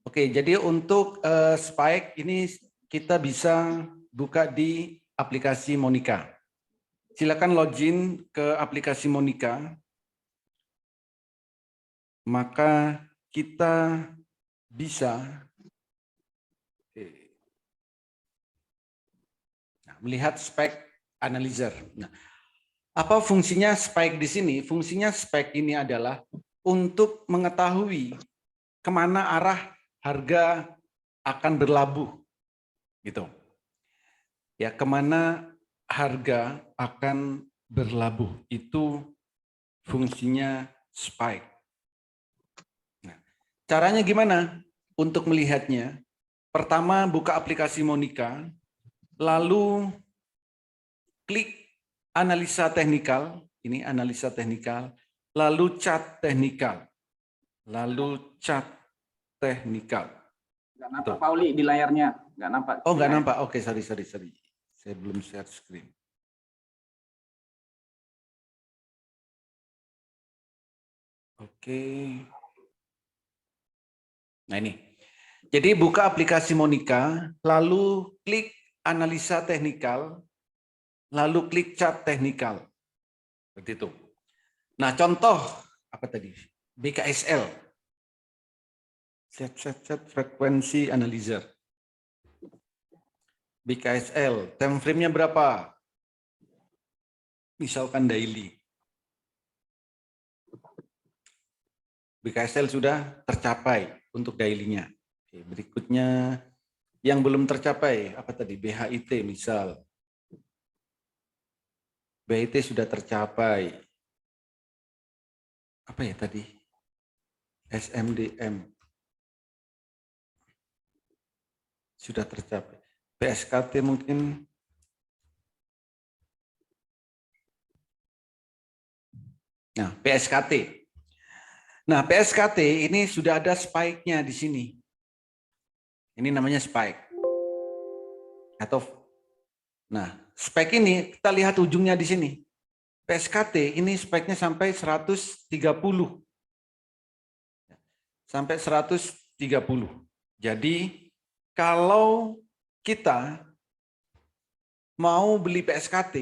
Oke, jadi untuk Spike ini kita bisa buka di aplikasi Monica. Silakan login ke aplikasi Monica. Maka kita bisa melihat Spike Analyzer. Nah, apa fungsinya Spike di sini? Fungsinya Spike ini adalah untuk mengetahui kemana arah harga akan berlabuh, gitu. Ya, kemana harga akan berlabuh itu fungsinya Spike. Nah, caranya gimana untuk melihatnya? Pertama, buka aplikasi Monica, lalu klik analisa teknikal, ini analisa teknikal, lalu chart teknikal, lalu chart teknikal. Nggak nampak Pak Uli di layarnya, nggak nampak. Oh, nggak nampak. Oke, sorry. Saya belum share screen. Oke. Nah ini. Jadi buka aplikasi Monica, lalu klik analisa teknikal, lalu klik chart teknikal. Seperti itu. Nah, contoh apa tadi? BKSL. Set frekuensi analyzer. BKSL, time frame-nya berapa? Misalkan daily. BKSL sudah tercapai untuk daily-nya. Oke, berikutnya yang belum tercapai, apa tadi? BHIT misal. BHIT sudah tercapai. Apa ya tadi? SMDM. Sudah tercapai. PSKT mungkin. Nah, PSKT. Nah, PSKT ini sudah ada spike-nya di sini. Ini namanya spike. Nah, spike ini kita lihat ujungnya di sini. PSKT ini spike-nya sampai 130. Sampai 130. Jadi, kalau kita mau beli PSKT,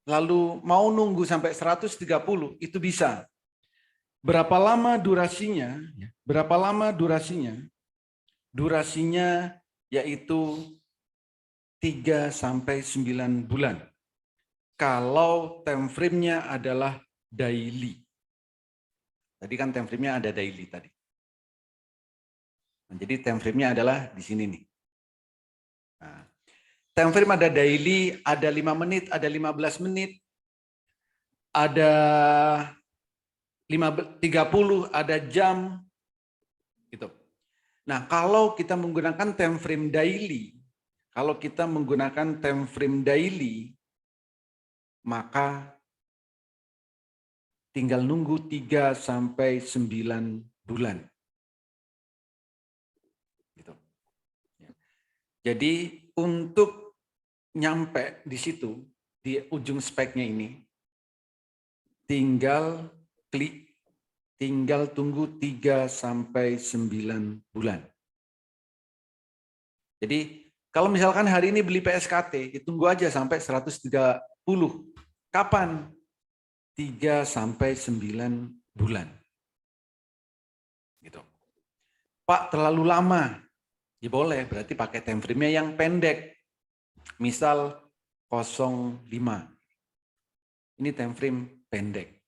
lalu mau nunggu sampai 130, itu bisa. Berapa lama durasinya? Berapa lama durasinya? Durasinya yaitu 3 sampai 9 bulan. Kalau time frame-nya adalah daily. Tadi kan time frame-nya ada daily tadi. Nah, jadi time frame-nya adalah di sini nih. Nah, time frame ada daily, ada 5 menit, ada 15 menit, ada 30, ada jam, gitu. Nah, kalau kita menggunakan time frame daily, maka tinggal nunggu 3 sampai 9 bulan. Gitu. Jadi untuk nyampe di situ, di ujung spike-nya ini, tinggal klik, tinggal tunggu 3 sampai 9 bulan. Jadi kalau misalkan hari ini beli PSKT, tunggu aja sampai 130. Kapan? 3 sampai 9 bulan. Gitu. Pak, terlalu lama. Ya boleh, berarti pakai time frame-nya yang pendek. Misal 05. Ini time frame pendek.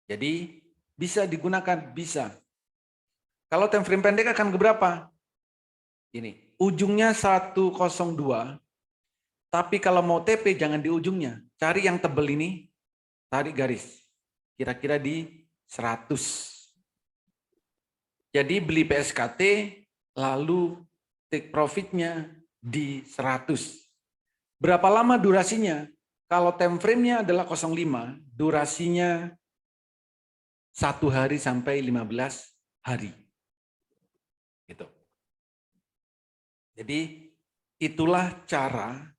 Jadi bisa digunakan, bisa. Kalau time frame pendek akan ke berapa? Ini, ujungnya 102. Tapi kalau mau TP jangan di ujungnya. Cari yang tebel ini, tarik garis. Kira-kira di 100. Jadi beli PSKT, lalu take profitnya di 100. Berapa lama durasinya? Kalau time frame-nya adalah 05, durasinya 1 hari sampai 15 hari. Gitu. Jadi itulah cara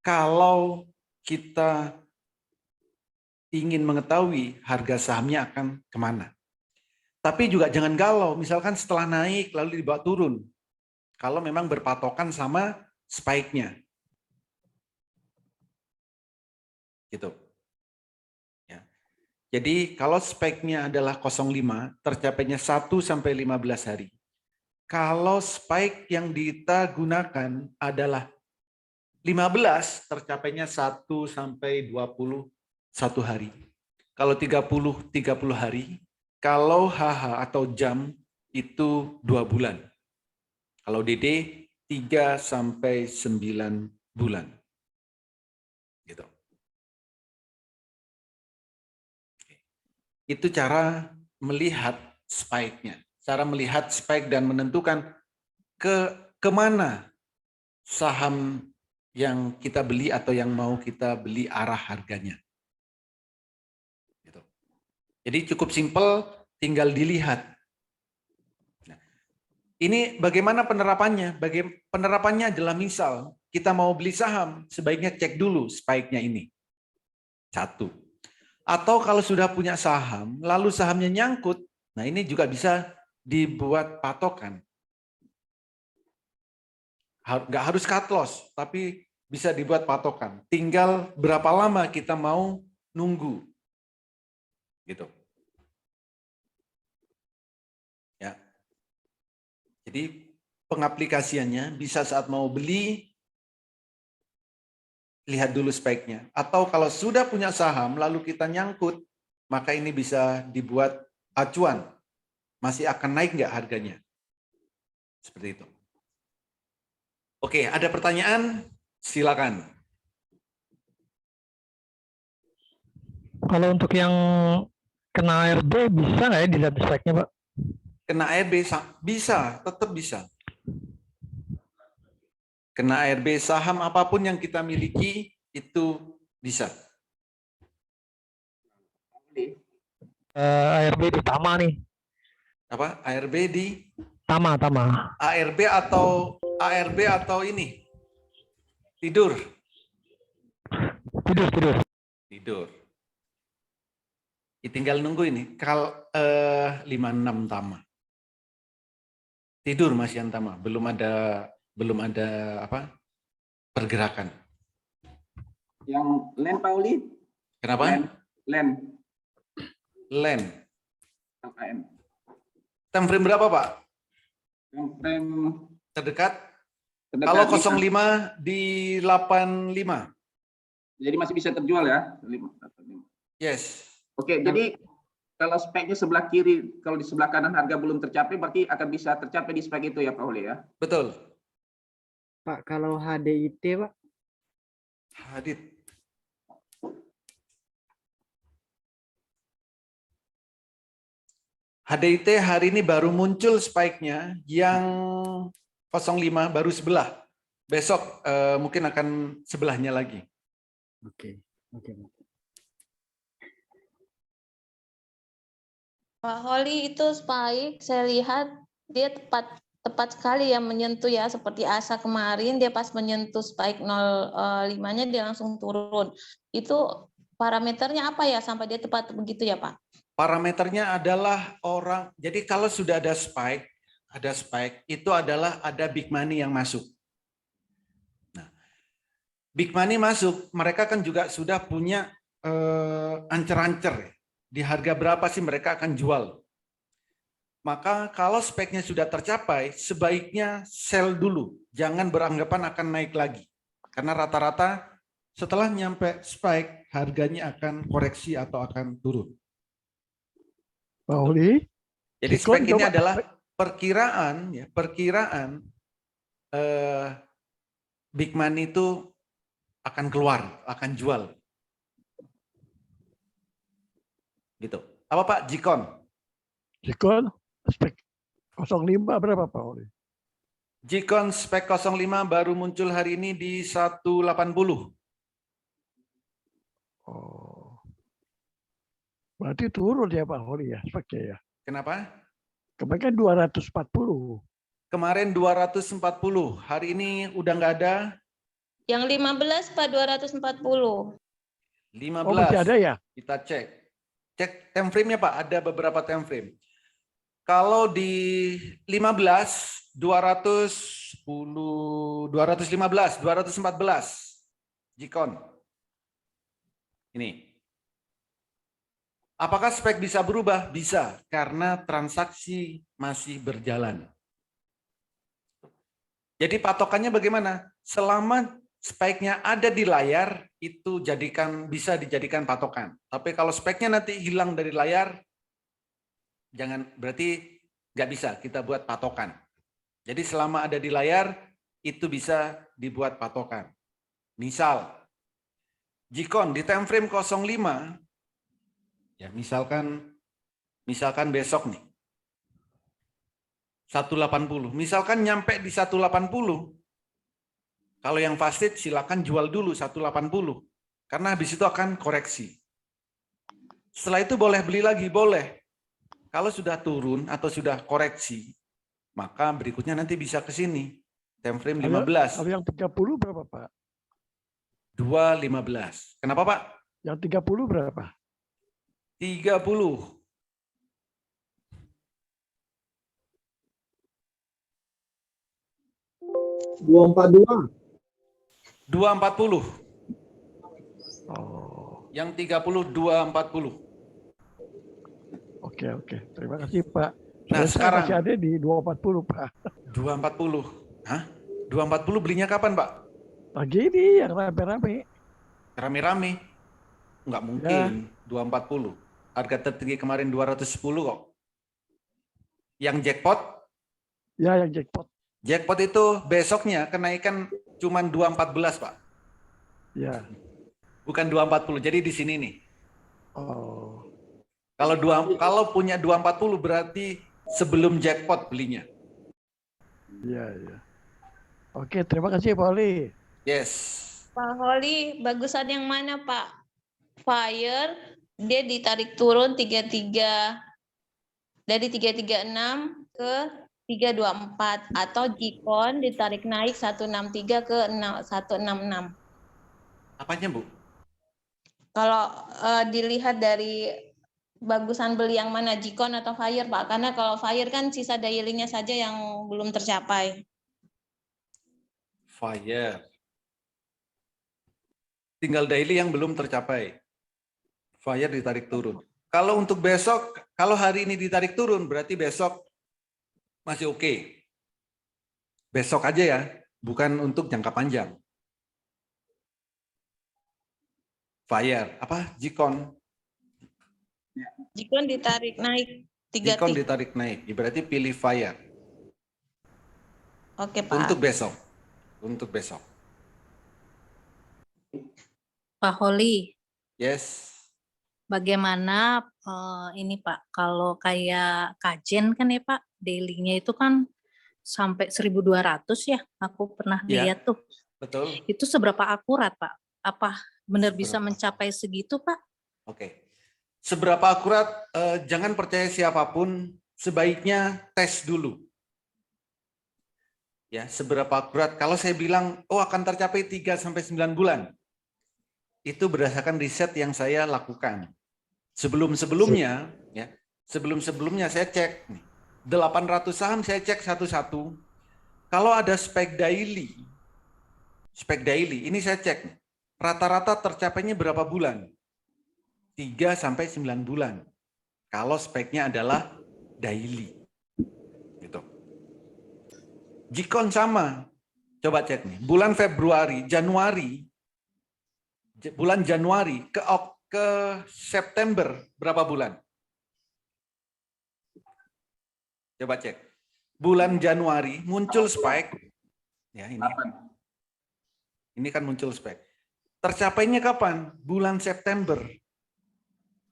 kalau kita ingin mengetahui harga sahamnya akan kemana. Tapi juga jangan galau, misalkan setelah naik lalu dibawa turun. Kalau memang berpatokan sama spike-nya. Gitu. Ya. Jadi kalau spike-nya adalah 05, tercapainya 1 sampai 15 hari. Kalau spike yang kita gunakan adalah 15, tercapainya 1 sampai 21 hari. Kalau 30 hari, kalau HH atau jam itu 2 bulan. Kalau DD 3 sampai 9 bulan. Gitu. Itu cara melihat spike-nya. Cara melihat spike dan menentukan kemana saham yang kita beli atau yang mau kita beli arah harganya. Gitu. Jadi cukup simpel, tinggal dilihat. Nah, ini bagaimana penerapannya? Penerapannya adalah misal kita mau beli saham, sebaiknya cek dulu spike-nya ini. 1. Atau kalau sudah punya saham, lalu sahamnya nyangkut, nah ini juga bisa dibuat patokan. Nggak harus cut loss, tapi bisa dibuat patokan. Tinggal berapa lama kita mau nunggu. Gitu. Ya. Jadi pengaplikasiannya bisa saat mau beli, lihat dulu spike-nya. Atau kalau sudah punya saham, lalu kita nyangkut, maka ini bisa dibuat acuan. Masih akan naik nggak harganya? Seperti itu. Oke, ada pertanyaan? Silakan. Kalau untuk yang kena ARB bisa nggak ya dilihat spike-nya, Pak? Kena ARB bisa, tetap bisa. Kena ARB saham apapun yang kita miliki itu bisa. ARB di Tama nih. Apa? ARB di Tama. ARB atau ini? Tidur. Tidur. Tinggal nunggu ini. 56 Tama. Tidur Mas Yan Tama. Belum ada apa? Pergerakan. Yang Len Pauli? Kenapa? Len. LN. Time frame berapa, Pak? Time frame Terdekat? Kalau 05 di 85. Jadi masih bisa terjual ya? Yes. Oke, jadi kalau speknya sebelah kiri, kalau di sebelah kanan harga belum tercapai, berarti akan bisa tercapai di spek itu ya Pak Uli ya? Betul. Pak, kalau HDIT, Pak? Hadit. HDIT hari ini baru muncul spike-nya yang 05 baru sebelah. Besok mungkin akan sebelahnya lagi. Oke. Pak Holi itu spike, saya lihat dia tepat sekali ya menyentuh ya, seperti Asa kemarin dia pas menyentuh spike 05-nya dia langsung turun. Itu parameternya apa ya sampai dia tepat begitu ya Pak? Parameternya adalah jadi kalau sudah ada spike itu adalah ada big money yang masuk. Nah, big money masuk, mereka kan juga sudah punya ancer-ancer. Di harga berapa sih mereka akan jual? Maka kalau speknya sudah tercapai, sebaiknya sell dulu. Jangan beranggapan akan naik lagi. Karena rata-rata setelah nyampe spike, harganya akan koreksi atau akan turun. Pak Oli. Jadi spek ini adalah perkiraan big money itu akan keluar, akan jual. Gitu. Apa Pak? Jikon Spek 05 berapa Pak Oli? Jikon spek 05 baru muncul hari ini di 180. Oh. Berarti turun ya Pak Oli ya speknya ya. Kenapa? Kemarin kan 240. Kemarin 240, hari ini udah nggak ada. Yang 15 Pak 240. 15. Oh masih ada ya? Kita cek time frame-nya Pak, ada beberapa time frame. Kalau di 15, 210, 215, 214, Jikon. Ini. Apakah spek bisa berubah? Bisa, karena transaksi masih berjalan. Jadi patokannya bagaimana? Selama speknya ada di layar, itu bisa dijadikan patokan. Tapi kalau speknya nanti hilang dari layar, berarti nggak bisa kita buat patokan. Jadi selama ada di layar, itu bisa dibuat patokan. Misal, Jikon di time frame 05, ya misalkan besok nih, 180. Misalkan nyampe di 180, kalau yang fasted silakan jual dulu 180, karena habis itu akan koreksi. Setelah itu boleh beli lagi, boleh. Kalau sudah turun atau sudah koreksi, maka berikutnya nanti bisa ke sini. Time frame 15. Kalau yang 30 berapa, Pak? 2.15. Kenapa, Pak? Yang 30 berapa? 30. Dua empat dua. 240. Oh, Yang 30 240. oke. Terima kasih, Pak. Nah, Saya sekarang masih ada di 240, Pak. 240. Hah? 240 belinya kapan, Pak? Pagi ini yang rame-rame. Rame-rame. Enggak mungkin 240. Harga tertinggi kemarin 210 kok. Yang jackpot? Ya, yang jackpot. Jackpot itu besoknya kenaikan cuma 214, Pak. Ya. Bukan 240. Jadi di sini nih. Oh, Kalau punya 240 berarti sebelum jackpot belinya. iya. Oke, terima kasih, Pak Oli. Yes. Pak Holi, bagusan yang mana, Pak? Fire, dia ditarik turun 33 dari 336 ke 324, atau Jikon ditarik naik 163 ke 166. Apanya, Bu? Kalau dilihat dari bagusan beli yang mana, Jikon atau Fire, Pak? Karena kalau Fire kan sisa daily-nya saja yang belum tercapai. Fire. Tinggal daily yang belum tercapai. Fire ditarik turun. Kalau untuk besok, kalau hari ini ditarik turun, berarti besok masih oke. Besok aja ya, bukan untuk jangka panjang. Fire, apa? Jikon. Jikon ditarik naik 3 Jikon titik. ditarik naik. Berarti pilih fire. Oke, Pak. Untuk besok. Untuk besok. Pak Holi, Yes. bagaimana ini Pak, kalau kayak kajen kan ya Pak, daily-nya itu kan sampai 1.200 ya, aku pernah Ya. lihat tuh. Betul. Itu seberapa akurat Pak? Apa benar bisa Seberapa mencapai segitu Pak? Oke. Seberapa akurat, jangan percaya siapapun, sebaiknya tes dulu. Ya, seberapa akurat. Kalau saya bilang, oh akan tercapai 3-9 bulan. Itu berdasarkan riset yang saya lakukan. Sebelum-sebelumnya saya cek. 800 saham saya cek satu-satu. Kalau ada spek daily, ini saya cek. Rata-rata tercapainya berapa bulan? 3-9 bulan. Kalau speknya adalah daily. Gitu. Jikon sama. Coba cek nih. Bulan Januari ke September berapa bulan? Coba cek. Bulan Januari muncul spike. Ya, ini kan muncul spike. Tercapainya kapan? Bulan September.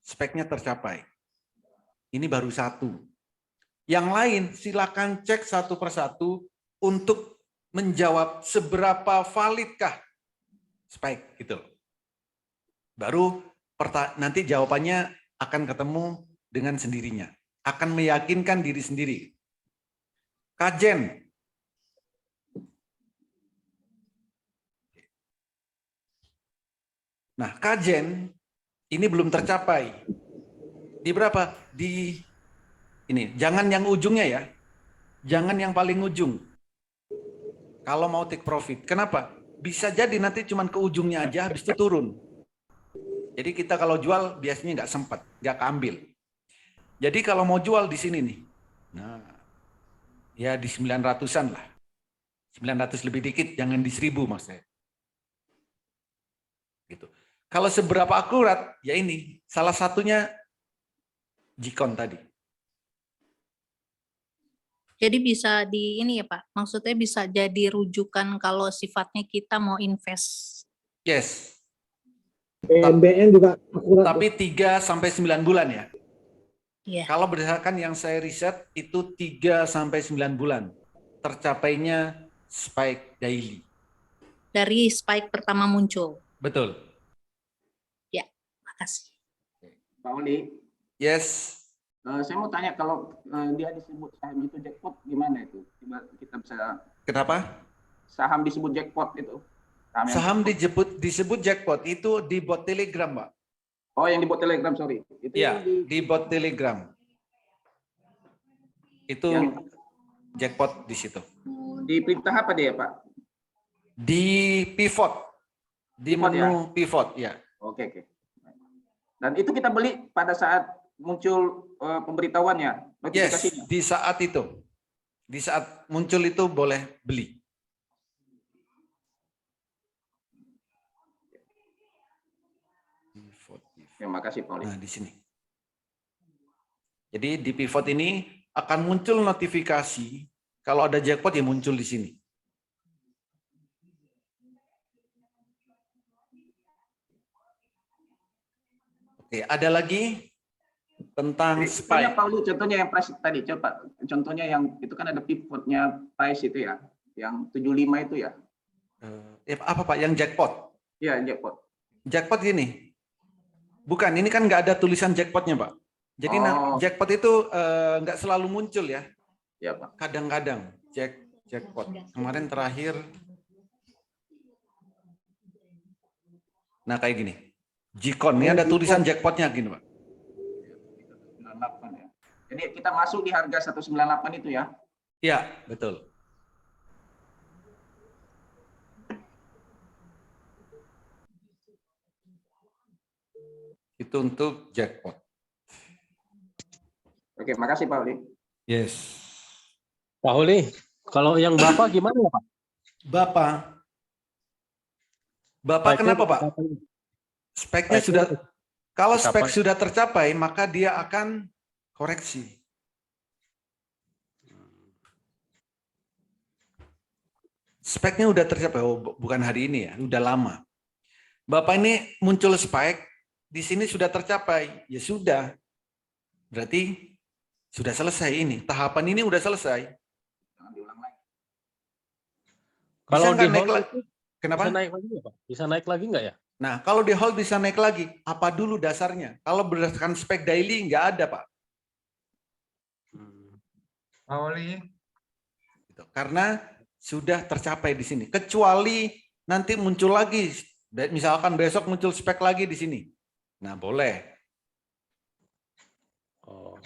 Speknya tercapai. Ini baru satu. Yang lain silakan cek satu persatu untuk menjawab seberapa validkah spike gitu. Baru nanti jawabannya akan ketemu dengan sendirinya. Akan meyakinkan diri sendiri. Kajen. Nah, kajen ini belum tercapai. Di berapa? Di Ini, jangan yang ujungnya ya. Jangan yang paling ujung. Kalau mau take profit. Kenapa? Bisa jadi nanti cuman ke ujungnya aja, habis itu turun. Jadi kita kalau jual biasanya nggak sempat, nggak keambil. Jadi kalau mau jual di sini nih. Nah, ya di 900-an lah. 900 lebih dikit, jangan di 1000 maksudnya. Gitu. Kalau seberapa akurat, ya ini. Salah satunya Jikon tadi. Jadi bisa di ini ya Pak, maksudnya bisa jadi rujukan kalau sifatnya kita mau invest. Yes. PNBN juga akurat. Tapi 3-9 bulan ya. Iya. Kalau berdasarkan yang saya riset itu 3-9 bulan. Tercapainya spike daily. Dari spike pertama muncul. Betul. Ya, makasih. Pak Oli, Yes. saya mau tanya kalau dia disebut saham itu jackpot gimana itu? Kita bisa Kenapa? saham disebut jackpot itu. yang Saham jackpot. disebut jackpot itu di bot Telegram, Pak. Oh, yang di bot Telegram, sorry. Itu Ya, yang di bot Telegram. Itu yang jackpot di situ. di perintah apa dia, Pak? Di pivot. Di Pivot, menu pivot, ya. Oke, oke. Dan itu kita beli pada saat muncul pemberitahuannya, Yes, notifikasinya. di saat itu. Di saat muncul itu boleh beli. Terima kasih, Pak Oli. Nah, di sini. Jadi di pivot ini akan muncul notifikasi kalau ada jackpot ya muncul di sini. Oke, ada lagi tentang Contohnya, spike. Pak Oli, contohnya yang price tadi, coba. Contohnya yang itu kan ada pivotnya price itu ya, yang 75 itu ya. Apa Pak? Yang jackpot? Iya, jackpot. Jackpot gini. Bukan, ini kan nggak ada tulisan jackpotnya, Pak. Jadi Oh. jackpot itu nggak selalu muncul ya. Ya, Pak. Kadang-kadang jackpot. Kemarin terakhir. Nah, kayak gini. Jikon, ini ada tulisan jackpotnya gini, Pak. 98 ya. Jadi kita masuk di harga 198 itu ya. Iya, betul. Itu untuk jackpot. Oke, makasih Pak Oli. Yes. Pak Oli, kalau yang Bapak gimana ya Pak? Bapak kenapa Pak? Speknya Speknya sudah, kalau spek tercapai. sudah tercapai, maka dia akan koreksi. Speknya udah tercapai, bukan hari ini ya, udah lama. Bapak ini muncul spike, di sini sudah tercapai, ya sudah. Berarti sudah selesai ini, tahapan ini udah selesai. Jangan diulang lagi. Kalau nggak di naik hold lagi? itu Kenapa? bisa naik lagi nggak Pak? Bisa naik lagi nggak ya? Nah, kalau di hold bisa naik lagi, apa dulu dasarnya? Kalau berdasarkan spek daily nggak ada, Pak. Pak Oli, Gitu. Karena sudah tercapai di sini. Kecuali nanti muncul lagi, misalkan besok muncul spek lagi di sini. Nah, boleh. Oh.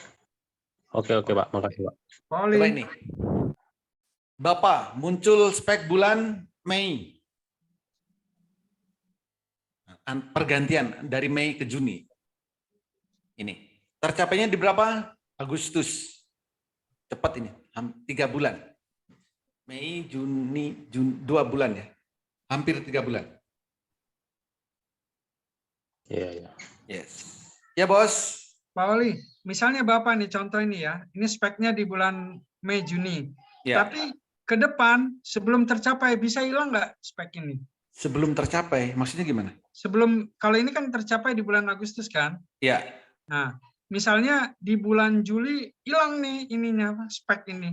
Oke Pak, makasih Pak. Pak Oli, Coba ini. Bapak, muncul spek bulan Mei. Pergantian dari Mei ke Juni. Ini. Tercapainya di berapa? Agustus. Cepat ini, 3 bulan. Mei, Juni, 2 bulan ya. Hampir 3 bulan. Iya. Yes. Ya, Bos. Pak Oli, misalnya Bapak nih contoh ini ya, ini speknya di bulan Mei Juni. Ya. Tapi ke depan sebelum tercapai bisa hilang nggak spek ini? Sebelum tercapai, maksudnya gimana? Sebelum, kalau ini kan tercapai di bulan Agustus kan? Ya, Nah, misalnya di bulan Juli hilang nih ininya apa, spek ini.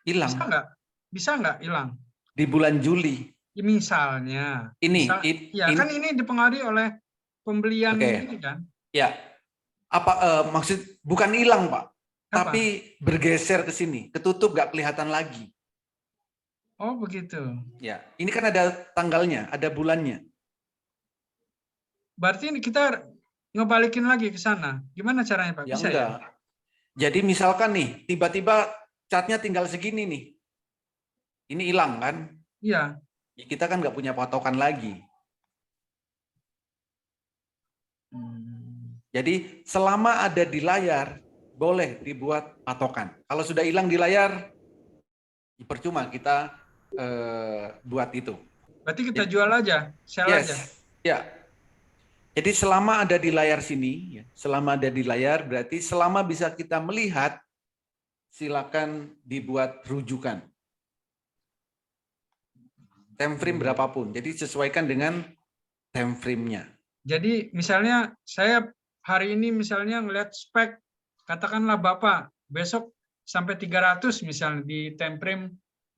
hilang. Bisa nggak? Bisa nggak hilang? Di bulan Juli. Ya, misalnya. Ini, Ya kan ini dipengaruhi oleh pembelian Oke. ini kan? ya. Apa maksud bukan hilang, Pak, Apa? tapi bergeser ke sini, ketutup nggak kelihatan lagi. Oh begitu. Ya, ini kan ada tanggalnya, ada bulannya. Berarti ini kita ngebalikin lagi ke sana. Gimana caranya Pak? Ya Bisa enggak. ya? Jadi misalkan nih, tiba-tiba catnya tinggal segini nih. Ini hilang kan? Iya. Kita kan nggak punya patokan lagi. Jadi selama ada di layar, boleh dibuat patokan. Kalau sudah hilang di layar, percuma kita buat itu. Berarti kita jual aja, sell aja. Ya. Jadi selama ada di layar sini, ya, selama ada di layar berarti selama bisa kita melihat, silakan dibuat rujukan. Time frame berapapun. Jadi sesuaikan dengan time frame-nya. Jadi misalnya saya hari ini misalnya ngelihat spek, katakanlah Bapak, besok sampai 300 misalnya di time frame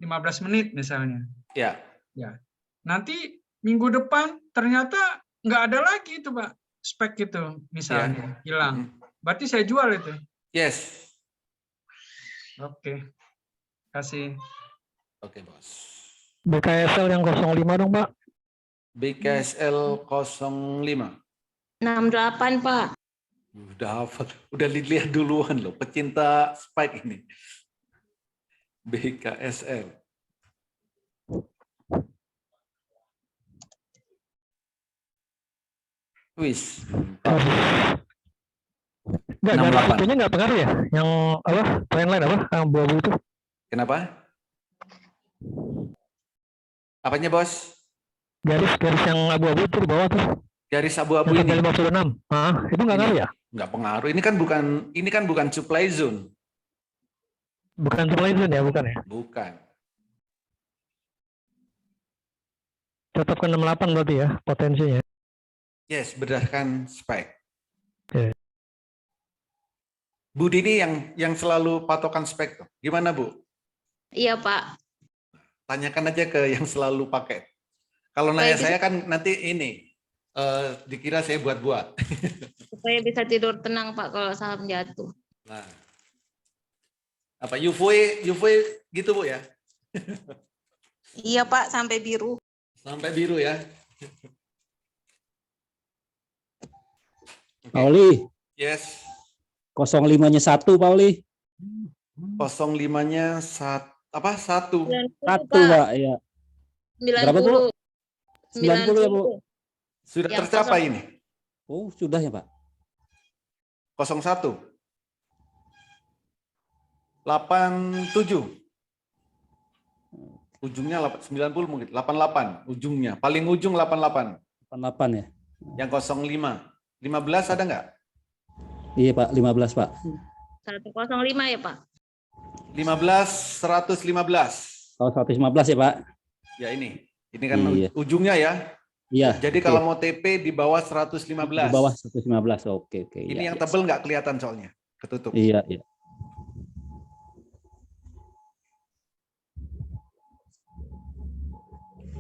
15 menit misalnya. Ya. Ya. Nanti minggu depan ternyata nggak ada lagi itu Pak, spek itu misalnya hilang. Berarti saya jual itu. Yes. Oke. Kasih. Oke, Bos. BKSL yang 05 dong, Pak. BKSL 05. 68, Pak. Udah hafal, udah dilihat duluan loh, pecinta spike ini. BKSL. Wis. Enggak, garis itunya nggak pengaruh ya? Yang apa? Trendline apa? Yang abu-abu itu? Kenapa? Apanya, Bos? Garis yang abu-abu itu di bawah tuh. Garis abu-abu Yang ini. 56. Itu nggak ngaruh ya? Nggak pengaruh. Ini kan bukan supply zone. Bukan supply zone ya, bukan ya? Bukan. Tetap ke 68 berarti ya potensinya. Yes, berdasarkan spike. Oke. Bu Dini yang selalu patokan spek tuh. Gimana, Bu? Iya, Pak. Tanyakan aja ke yang selalu pakai. Kalau nanya saya kan nanti ini dikira saya buat-buat. Supaya bisa tidur tenang, Pak, kalau saham jatuh. Nah. Apa UV gitu, Bu ya? Iya, Pak, sampai biru. Sampai biru ya. Pauli, Yes. 05-nya 1, Pauli. 05-nya apa? 1. 1, Pak, ya. 90. Berapa, Bu? 90 ya, Bu? Sudah Yang tercapai ini. Oh, sudah ya, Pak. 01. 87. Ujungnya 90 mungkin. 88 ujungnya. Paling ujung 88. 88 ya. Yang 05. 15 ada nggak? Iya, Pak, 15, Pak. 105 ya, Pak? 15, 115. Kalau 115 ya, Pak. Ya ini. Ini kan Iya. ujungnya ya. Iya. Jadi kalau mau TP di bawah 115. Di bawah 115. Oke. Ini Iya, yang iya. tebel nggak kelihatan soalnya. Ketutup. Iya, iya.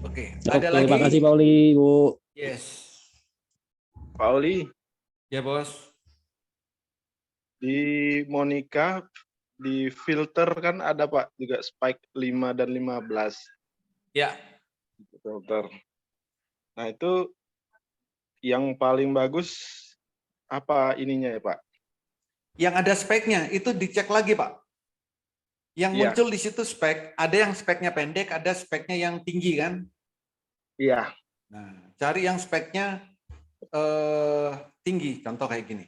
Oke. Oke, Ada lagi? terima kasih, Pauli, Bu. Yes. Pauli, Ya, Bos. di Monica di filter kan ada Pak juga spike 5 dan 15 Ya. filter. Nah, itu yang paling bagus apa ininya ya, Pak? Yang ada speknya itu dicek lagi, Pak. Yang Iya. muncul di situ spek, ada yang speknya pendek, ada speknya yang tinggi kan? Iya. Nah, cari yang speknya tinggi, contoh kayak gini.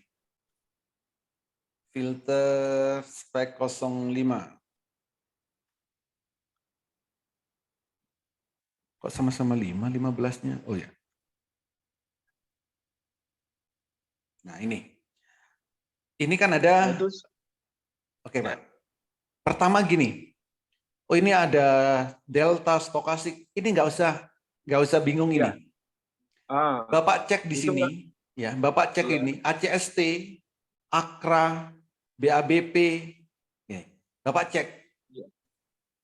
Filter spek 05. Kok sama-sama 5, 15-nya? Oh ya. Nah, ini. Ini kan ada. Nah, itu Oke, Pak. Pertama gini. Oh, ini ada delta stokastik. Ini nggak usah bingung ini. Bapak cek di itu sini, ya. Bapak cek ini ACST, AKRA, BABP. Ya. Bapak cek.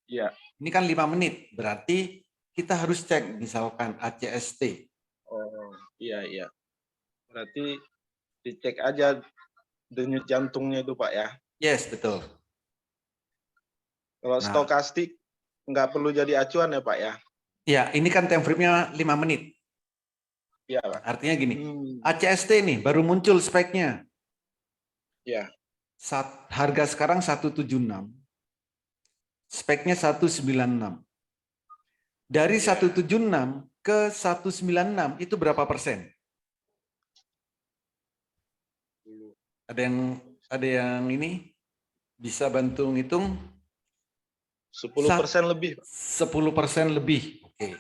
Iya. Ini kan 5 menit. Berarti kita harus cek misalkan ACST. Oh, iya. Berarti dicek aja denyut jantungnya itu, Pak ya. Yes, betul. Kalau Nah. stokastik nggak perlu jadi acuan ya, Pak ya. Ya, ini kan time frame-nya 5 menit. Iya, Pak. Artinya gini, ACST nih baru muncul speknya. Iya. Harga sekarang 176. Speknya 196. Dari 176 ke 196 itu berapa persen? Ada yang ini bisa bantu ngitung? 10% lebih. 10% lebih. Oke.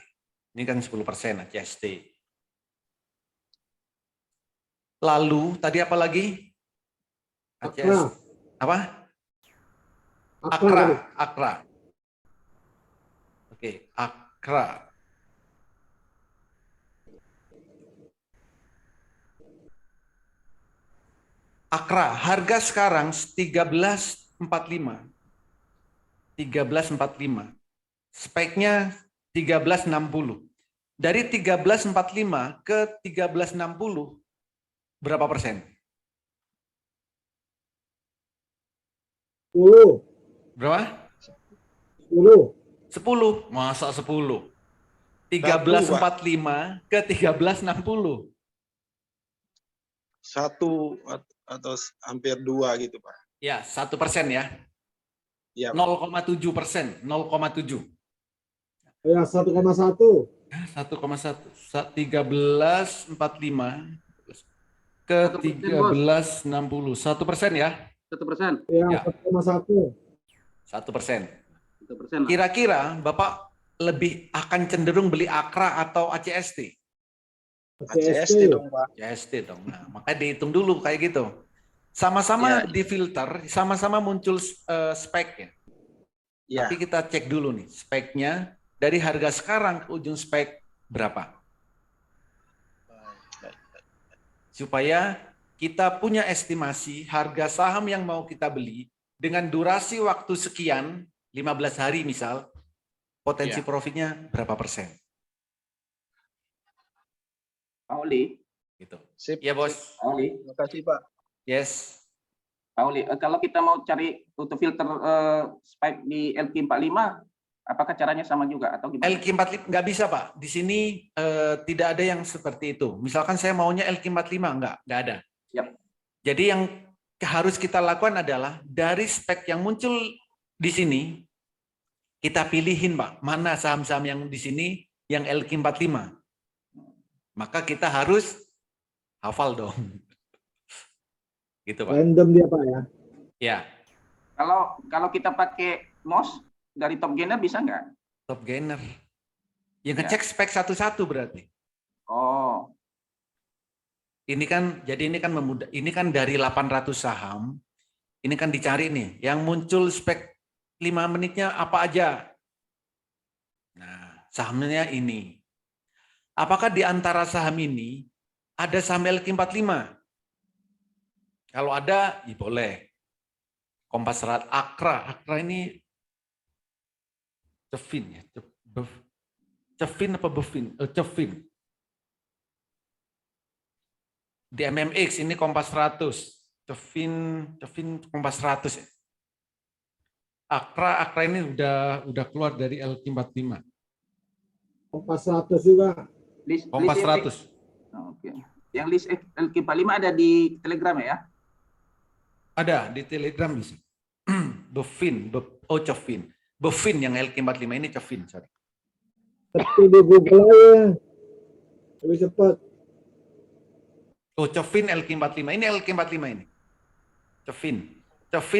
Ini kan 10% ACST. Lalu tadi apa lagi? ACS. Apa? Akra. Oke, Akra. Akra, harga sekarang 1345. 1345. Speknya 1360. Dari 1345 ke 1360 berapa persen? 10. Berapa? 10. 10. Masa 10? 1345 ke 1360. 1 atau hampir 2 gitu, Pak. Ya, 1% ya. Ya, 0,7%. 0,7. Ya, 1,1. 1,1. 1345 ke 1360. 1% ya. 1%. Ya, 1,1. 1%. 1%. Kira-kira Bapak lebih akan cenderung beli Akra atau ACST? ACST dong, Pak. ACST dong. Nah, maka dihitung dulu kayak gitu. Sama-sama Ya. difilter, sama-sama muncul spek ya. Ya. Tapi kita cek dulu nih speknya dari harga sekarang ke ujung spek berapa. Supaya kita punya estimasi harga saham yang mau kita beli dengan durasi waktu sekian, 15 hari misal, potensi profitnya berapa persen. Pak Oli. Gitu. Sip. Ya bos. Pak Oli. Terima kasih, Pak. Yes. Pak Oli, kalau kita mau cari untuk filter spike di LQ45, apakah caranya sama juga atau gimana? LQ45 nggak bisa Pak. Di sini tidak ada yang seperti itu. Misalkan saya maunya LQ45, nggak ada. Yap. Jadi yang harus kita lakukan adalah dari spek yang muncul di sini, kita pilihin Pak, mana saham-saham yang di sini yang LQ45. Maka kita harus hafal dong. Gitu Pak. Random dia Pak ya. Ya. Kalau kita pakai mouse dari top gainer bisa nggak? Top gainer. Yang ngecek spek satu-satu berarti. Oh. Ini kan ini kan dari 800 saham. Ini kan dicari nih, yang muncul spek 5 menitnya apa aja. Nah, sahamnya ini. Apakah di antara saham ini ada saham LQ45? Kalau ada, ya boleh. Kompas Serat, Akra ini Cefin ya, Cefin apa Bevin? Cefin. Di MMX ini Kompas 100. Cefin Kompas 100 ya. Akra ini udah keluar dari LQ45. Kompas 100 juga. Kompas 100. Oke. Yang list LQ45 ada di Telegram ya? Ada di Telegram bisa. Cefin. Bevin yang LQ45 ini Cefin, sorry. Tapi di Google aja. Lebih cepat. Cefin LQ45. Ini LQ45 ini. Cefin,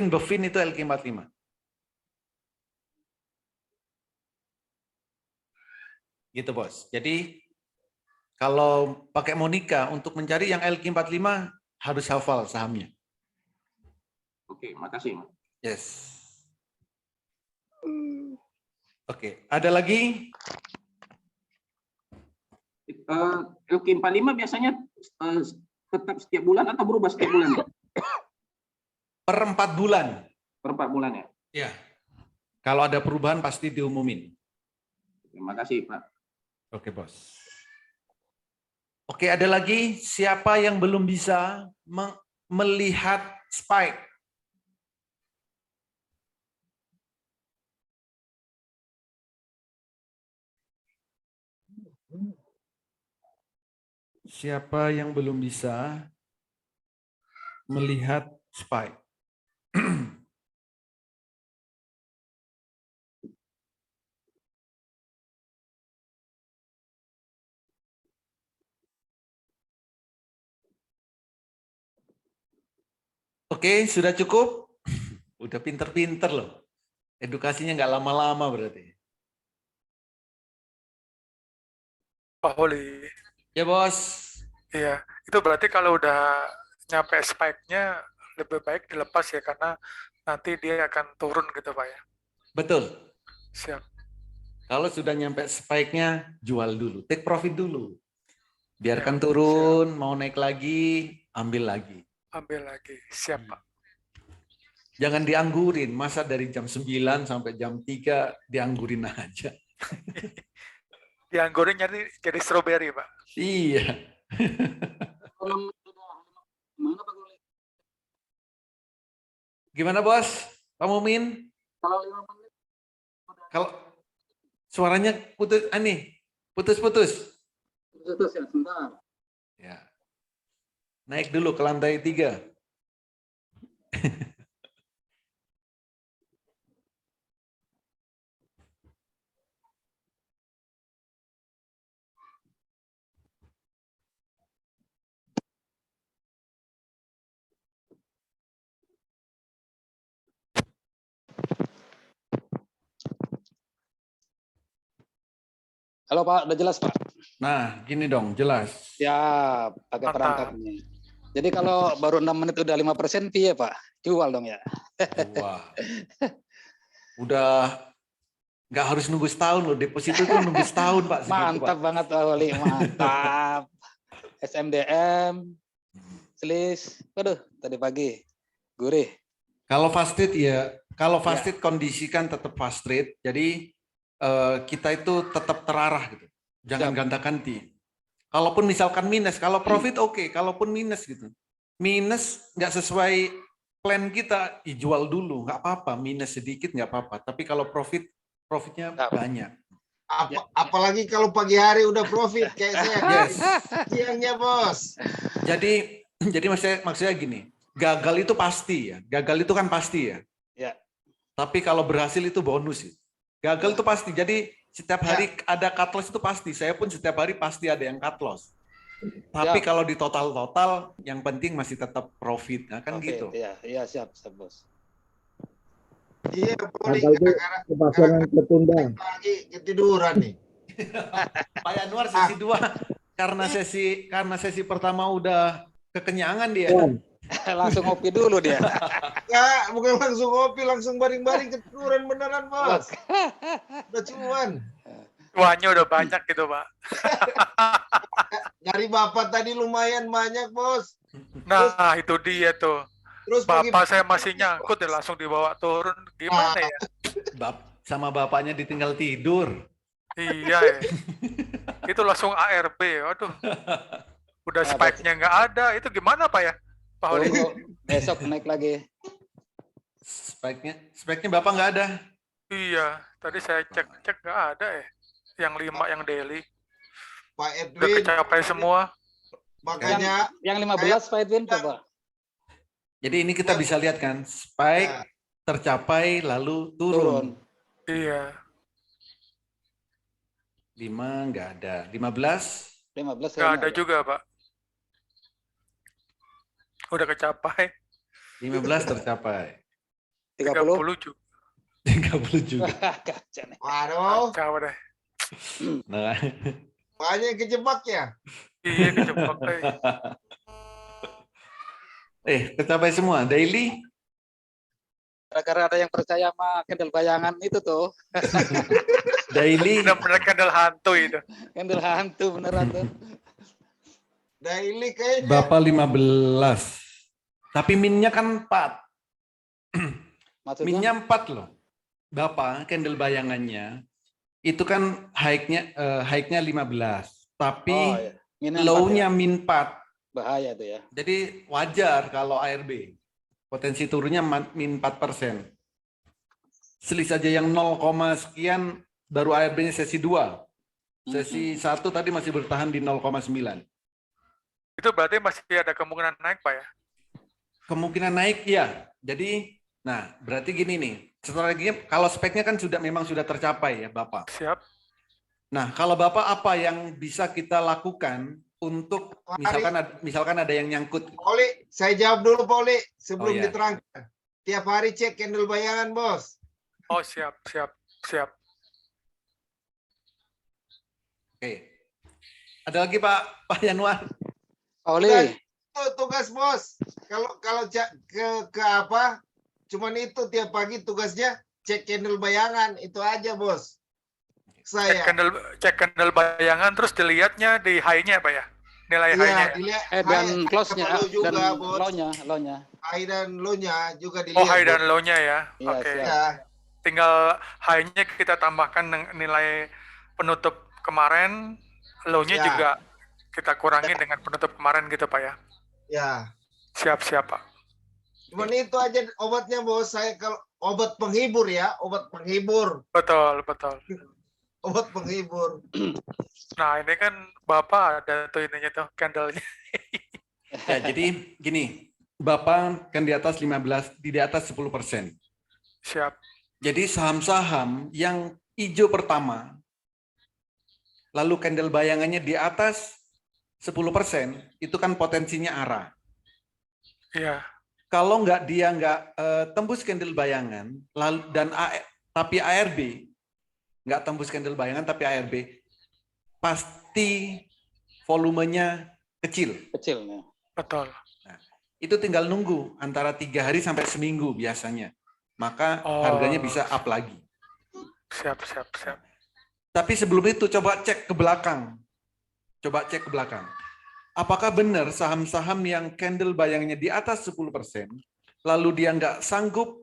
Bevin itu LQ45. Gitu bos. Jadi kalau pakai Monica untuk mencari yang LQ45 harus hafal sahamnya. Oke, makasih. Yes. Oke, ada lagi? LQ45 biasanya tetap setiap bulan atau berubah setiap bulan? Per 4 bulan. Per 4 bulan ya? Ya. Kalau ada perubahan pasti diumumin. Terima kasih Pak. Oke bos. Oke, ada lagi siapa yang belum bisa melihat spike? Siapa yang belum bisa melihat spike? Oke, sudah cukup? Udah pinter-pinter loh. Edukasinya nggak lama-lama berarti. Pak Holi. Ya bos. Iya, itu berarti kalau udah nyampe spike-nya lebih baik dilepas ya, karena nanti dia akan turun gitu Pak ya. Betul. Siap. Kalau sudah nyampe spike-nya, jual dulu. Take profit dulu. Biarkan Ya, turun, mau naik lagi, ambil lagi. Ambil lagi. Siap Pak. Jangan dianggurin. Masa dari jam 9 sampai jam 3 dianggurin aja. Dianggurin jadi strawberry Pak. Iya. Gimana bos? Pak Mumin? Kalau 5 menit Kalau suaranya putus-putus. putus ya, sebentar. Ya. Naik dulu ke lantai 3. Halo Pak, udah jelas Pak? Nah, gini dong, jelas. Ya, pakai perangkatnya. Jadi kalau baru 6 menit udah 5% ya Pak? Jual dong ya? Wah. Udah nggak harus nunggu setahun loh, deposito itu nunggu setahun Pak. segitu, Mantap Pak. banget Pak Wali, mantap. SMDM, Slis, waduh tadi pagi, gurih. Kalau fast trade ya, kalau fast trade kondisikan tetap fast trade, jadi kita itu tetap terarah gitu. Jangan gonta-ganti. Kalaupun misalkan minus, kalau profit oke, kalaupun minus gitu. Minus nggak sesuai plan kita, jual dulu, nggak apa-apa. Minus sedikit nggak apa-apa. Tapi kalau profitnya banyak. Apalagi kalau pagi hari udah profit kayak saya. Yes. Siangnya bos. Jadi maksudnya gini, gagal itu pasti ya. Gagal itu kan pasti ya. Ya. Tapi kalau berhasil itu bonus. Gagal itu pasti. Jadi setiap hari ada cut loss itu pasti. Saya pun setiap hari pasti ada yang cut loss. Tapi kalau di total, yang penting masih tetap profit. Nah, kan gitu. Iya siap bos. Iya, boleh. Gagal itu kepasang tertunda. Pagi ketiduran nih. Pak Yanuar sesi 2 karena sesi pertama udah kekenyangan dia. Langsung ngopi dulu dia. Enggak, bukan langsung ngopi, langsung baring-baring ketiduran beneran, bos. Udah cuan. Uangnya udah banyak gitu Pak. Dari bapak tadi lumayan banyak, bos. Nah, itu dia tuh. Terus Bapak saya masih nyangkut ya, langsung dibawa turun. Gimana ya? Sama bapaknya ditinggal tidur. Iya ya. Itu langsung ARB. Waduh. Udah spike-nya nggak ada. Itu gimana Pak ya? Pak Holi. Besok naik lagi. Spike-nya Bapak nggak ada? Iya. Tadi saya cek nggak ada ya. Yang 5 yang daily. Pak Udah Edwin. kecapai semua. Makanya yang 15 Pak Edwin coba. Jadi ini kita bisa lihat kan, spike tercapai lalu turun. Iya. 5 nggak ada. 15? 15 Nggak ada juga Pak. Udah kecapai. 15 tercapai. 30 juga. 30 juga. Waduh. Kacau deh. Nah. Makanya kejebak ya. Iya kejebak deh. Tercapai semua. Daily? Gara-gara ada yang percaya sama candle bayangan itu tuh. Daily? Bener-bener candle hantu itu. Candle hantu beneran tuh. Daily kayaknya. Bapak 15. Tapi minnya kan 4. Minnya 4 loh. Bapak, candle bayangannya itu kan high-nya 15. Tapi low-nya min 4. Bahaya tuh ya. Jadi wajar kalau ARB. Potensi turunnya min 4%. Selis aja yang 0, sekian baru ARB-nya sesi 2. Sesi 1 tadi masih bertahan di 0,9. Itu berarti masih ada kemungkinan naik Pak ya? Kemungkinan naik ya. Jadi, nah berarti gini nih. Strateginya kalau speknya kan memang sudah tercapai ya Bapak. Siap. Nah kalau Bapak apa yang bisa kita lakukan untuk Hari- misalkan ada yang nyangkut. Poli, saya jawab dulu Poli sebelum Oh, iya. diterangkan. Tiap hari cek candle bayangan, Bos. Oh, siap. Oke. Ada lagi Pak Yanuar? Pak Oli, Udah, itu tugas Bos. Kalau ke apa? Cuman itu tiap pagi tugasnya cek candle bayangan, itu aja Bos. Saya. Cek candle bayangan terus dilihatnya di high-nya Pak ya? Nilai high-nya Iya, ya? dilihat dan high close-nya sama low juga, dan Bos. low-nya. High dan low-nya juga Oh, dilihat. high dan Bos. low-nya ya? Iya, Oke. siap. Ya, Tinggal high-nya kita tambahkan nilai penutup kemarin, low-nya Ya. juga kita kurangi dengan penutup kemarin gitu Pak ya? ya. Siap Pak. Cuman itu aja obatnya Bos. Saya kalau obat penghibur ya, obat penghibur. Betul. Obat penghibur. Nah, ini kan Bapak ada tuh ininya tuh, candle-nya. Ya, jadi gini, Bapak kan di atas 10%. Siap. Jadi saham-saham yang hijau pertama, lalu candle bayangannya di atas 10%, itu kan potensinya arah. Iya. Kalau dia nggak tembus candle bayangan, lalu tapi ARB nggak tembus candle bayangan tapi ARB, pasti volumenya kecil. Kecil. Ya. Betul. Nah, itu tinggal nunggu antara 3 hari sampai seminggu biasanya. Maka Oh. harganya bisa up lagi. Siap. Tapi sebelum itu coba cek ke belakang. Apakah benar saham-saham yang candle bayangannya di atas 10%, lalu dia nggak sanggup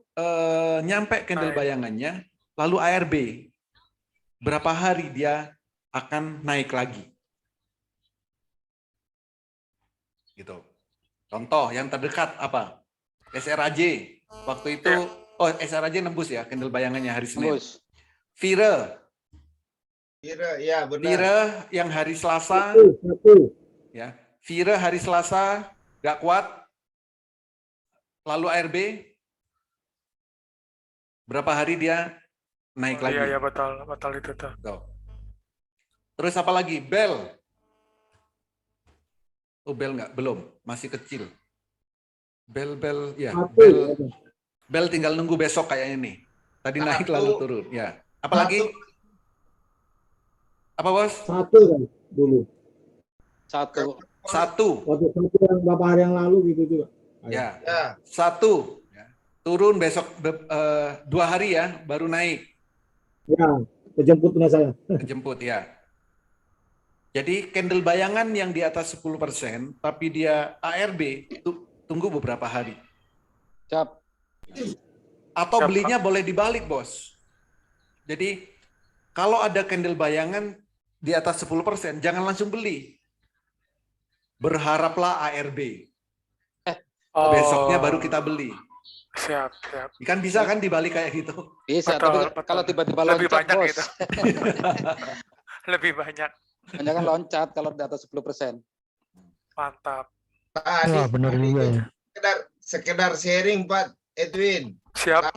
nyampe candle bayangannya, lalu ARB, berapa hari dia akan naik lagi? Gitu. Contoh yang terdekat apa? SRAJ. Waktu itu, SRAJ nembus ya candle bayangannya hari Senin. Tembus. Vira Ya benar. Vira yang hari Selasa, ya. Vira hari Selasa nggak kuat, lalu ARB berapa hari dia naik lagi? Iya betul itu tuh. Tuh. Terus apa lagi? Bell. Oh, Bell nggak, belum, masih kecil. Bell ya. Bell tinggal nunggu besok kayaknya nih. Tadi naik lalu turun, ya. Apalagi? Apa Bos? Satu kan dulu. Satu. Waktu satu yang beberapa hari yang lalu gitu juga. Ya. Satu. Turun besok 2 hari ya, baru naik. Ya, kejemput punya saya. Kejemput ya. Jadi candle bayangan yang di atas 10%, tapi dia ARB, tunggu beberapa hari. Siap. Atau belinya boleh dibalik, Bos. Jadi kalau ada candle bayangan di atas 10%, jangan langsung beli. Berharaplah ARB. Besoknya baru kita beli. Siap. Kan bisa kan dibalik kayak gitu? Bisa, Betul. tapi kalau tiba-tiba Lebih loncat, banyak Bos. gitu. Lebih banyak. Jangan loncat kalau di atas 10%. Mantap. Wah, benar juga ya. Sekedar sharing Pak Edwin. Siap.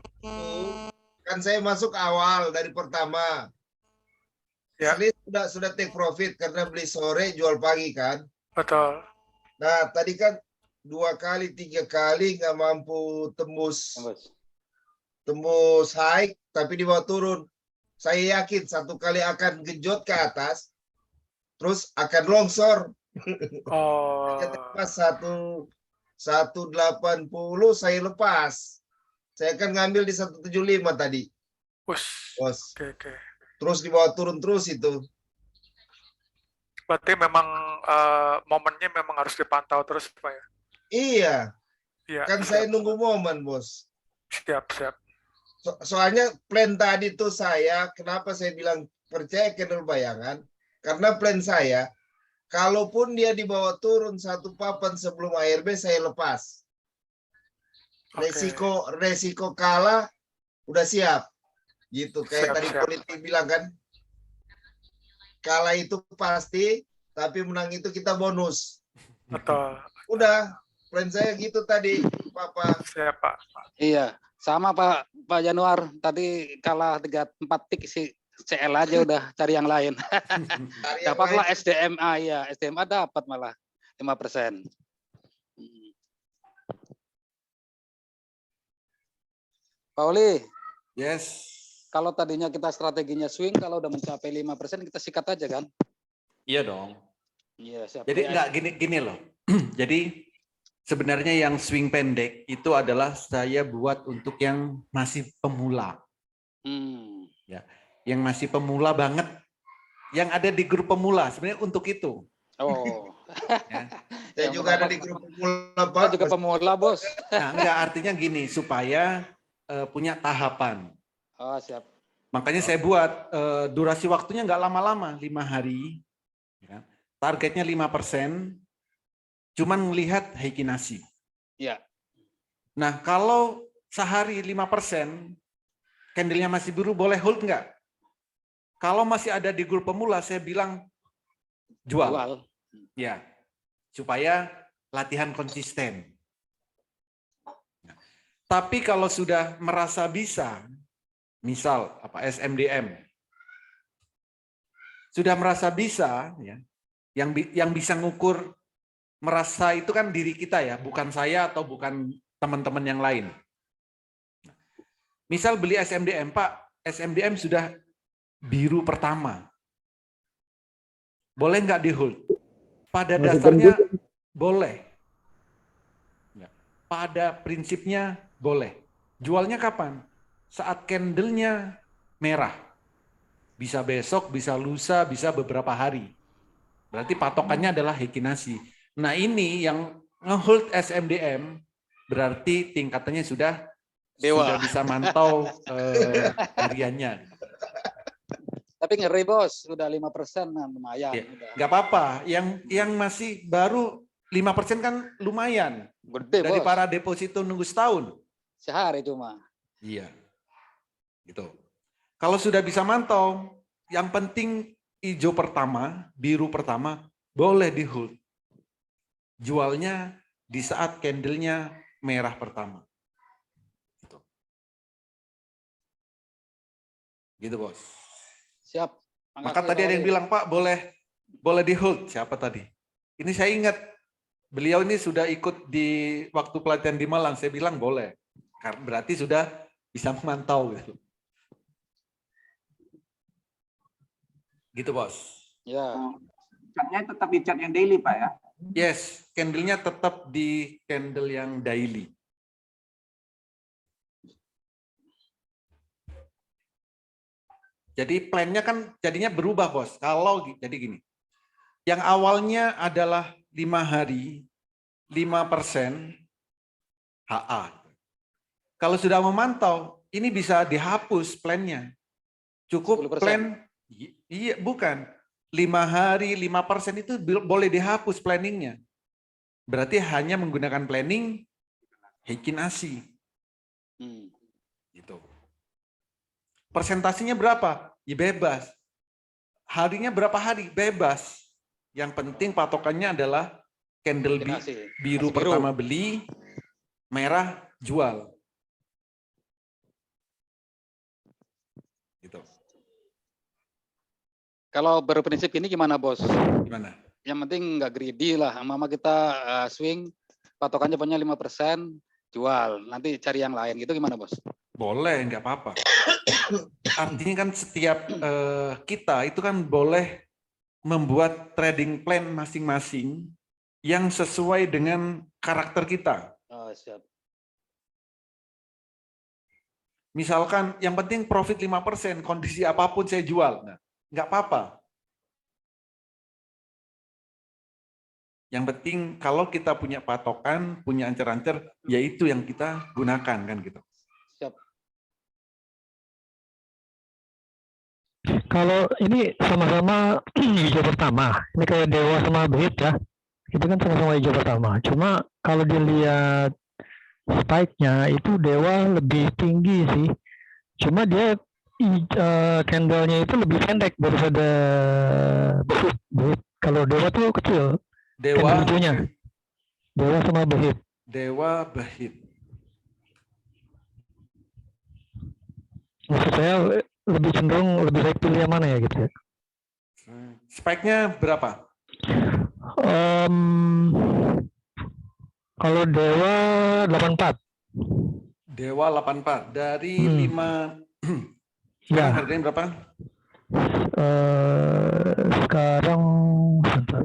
Kan saya masuk awal dari pertama. Ya. Ini sudah take profit karena beli sore jual pagi kan. Betul. Nah tadi kan 2 kali 3 kali nggak mampu tembus high tapi di bawah turun. Saya yakin 1 kali akan genjot ke atas, terus akan longsor. Oh. Pas 180 saya lepas. Saya akan ngambil di 175 tadi. Bos. Oke. Terus di bawah turun terus itu. Berarti memang momennya memang harus dipantau terus Pak ya? Iya. Kan saya siap. nunggu momen, Bos. Siap. Soalnya plan tadi tuh kenapa saya bilang percaya candle bayangan? Karena plan saya, kalaupun dia dibawa turun 1 papan sebelum ARB, saya lepas. Resiko kalah udah siap. Gitu, kayak tadi politik bilang kan. Kalah itu pasti, tapi menang itu kita bonus. Betul. Udah, plan saya gitu tadi, Papa. Siap, Pak. Iya, sama Pak Januar. Tadi kalah 4 tik sih CL aja udah cari yang lain. Cari yang Dapatlah lain. SDMA ya, SDMA dapat malah 5%. Pak Oli, Yes. kalau tadinya kita strateginya swing, kalau udah mencapai 5% kita sikat aja kan? Iya dong. Iya, siap. Jadi enggak gini loh. Jadi sebenarnya yang swing pendek itu adalah saya buat untuk yang masih pemula. Ya, yang masih pemula banget. Yang ada di grup pemula sebenarnya untuk itu. Oh. Ya. Saya juga ada di grup pemula, Pak. Saya juga pemula, Bos. Nah, enggak artinya gini supaya punya tahapan. Oh, siap. Makanya saya buat durasi waktunya nggak lama-lama, 5 hari. Ya. Targetnya 5%, cuman melihat heikinasi. Iya. Nah, kalau sehari 5%, candlenya masih biru, boleh hold nggak? Kalau masih ada di grup pemula, saya bilang jual. Ya, supaya latihan konsisten. Tapi kalau sudah merasa bisa, misal apa SMDM, sudah merasa bisa, ya, yang bisa ngukur merasa itu kan diri kita ya, bukan saya atau bukan teman-teman yang lain. Misal beli SMDM, Pak, SMDM sudah biru pertama, boleh nggak di hold? Pada dasarnya boleh. Pada prinsipnya boleh. Jualnya kapan? Saat candlenya merah. Bisa besok, bisa lusa, bisa beberapa hari. Berarti patokannya adalah heikinasi. Nah ini yang nge-hold SMDM berarti tingkatannya sudah bisa mantau hariannya. Tapi ngeri, Bos. Udah 5%, nah, lumayan. Ya, udah. nggak apa-apa. Yang masih baru 5% kan lumayan. Gede, Dari Bos. para deposito nunggu setahun. Sehari cuma. Iya. Gitu. Kalau sudah bisa mantau, yang penting hijau pertama, biru pertama, boleh di hold. Jualnya di saat candlenya merah pertama. Gitu, Bos. Siap. Maka Makasih, tadi Pak ada yang Oli. bilang, Pak, boleh di hold. Siapa tadi? Ini saya ingat, beliau ini sudah ikut di waktu pelatihan di Malang. Saya bilang boleh. Berarti sudah bisa memantau. Gitu, Bos. Ya. Catnya tetap di cat yang daily, Pak ya? Yes, candle-nya tetap di candle yang daily. Jadi plan-nya kan jadinya berubah, Bos. Kalau jadi gini, yang awalnya adalah 5 hari, 5% HA. Kalau sudah memantau, ini bisa dihapus plan-nya. Cukup 10%. plan, iya bukan. 5 hari, 5% itu boleh dihapus planningnya. Berarti hanya menggunakan planning heikinasi. Gitu. Persentasinya berapa? Ya bebas. Harinya berapa hari? Bebas. Yang penting patokannya adalah candle biru pertama beli, merah jual. Gitu. Kalau berprinsip ini gimana, Bos? Gimana? Yang penting nggak greedy lah. Mama kita swing, patokannya punya 5%, jual. Nanti cari yang lain gitu gimana, Bos? Boleh, nggak apa-apa. Artinya kan setiap kita itu kan boleh membuat trading plan masing-masing yang sesuai dengan karakter kita. Oh, siap. Misalkan yang penting profit 5%, kondisi apapun saya jual. Nah, nggak apa-apa. Yang penting kalau kita punya patokan, punya ancer-ancer, ya itu yang kita gunakan kan gitu. Siap. Kalau ini sama-sama hijau pertama, ini kayak Dewa sama Behit ya, itu kan sama-sama hijau pertama. Cuma kalau dilihat spike-nya itu Dewa lebih tinggi sih. Cuma dia candle-nya itu lebih pendek daripada Behit. Kalau Dewa tuh kecil. Dewa, candle hijaunya. Dewa sama Behit. Dewa Behit. Maksud saya lebih cenderung lebih baik pilih yang mana ya gitu ya. Spike-nya berapa? Kalau Dewa 84. Dewa 84 dari 5. Ya. Sekarang harganya berapa? Sekarang sebentar.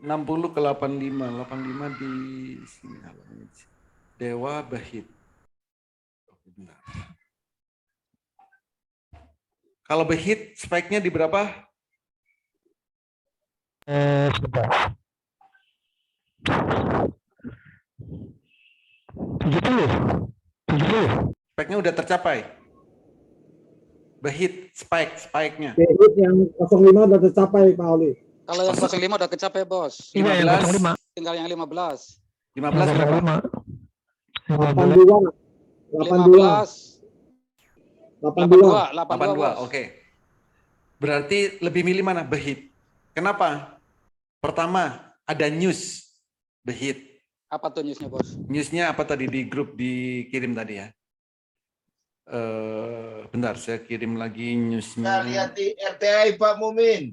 60 ke 85. 85 di sini. Dewa Bahit. Bentar. Kalau Bahit spike-nya di berapa? Sebentar. 70. Spike-nya udah tercapai. Bahit spike-nya. Bahit yang 05 udah tercapai Pak Oli. Kalau yang 05 udah kecapai, Bos. 15. Tinggal yang 15. 15 berapa? 82. 82. Oke. Berarti lebih milih mana? Bahit. Kenapa? Pertama, ada news Bahit. Apa tuh newsnya, Bos? Newsnya apa tadi di grup dikirim tadi ya? Bentar, saya kirim lagi newsnya. Nah, lihat di RTI Pak Mumin.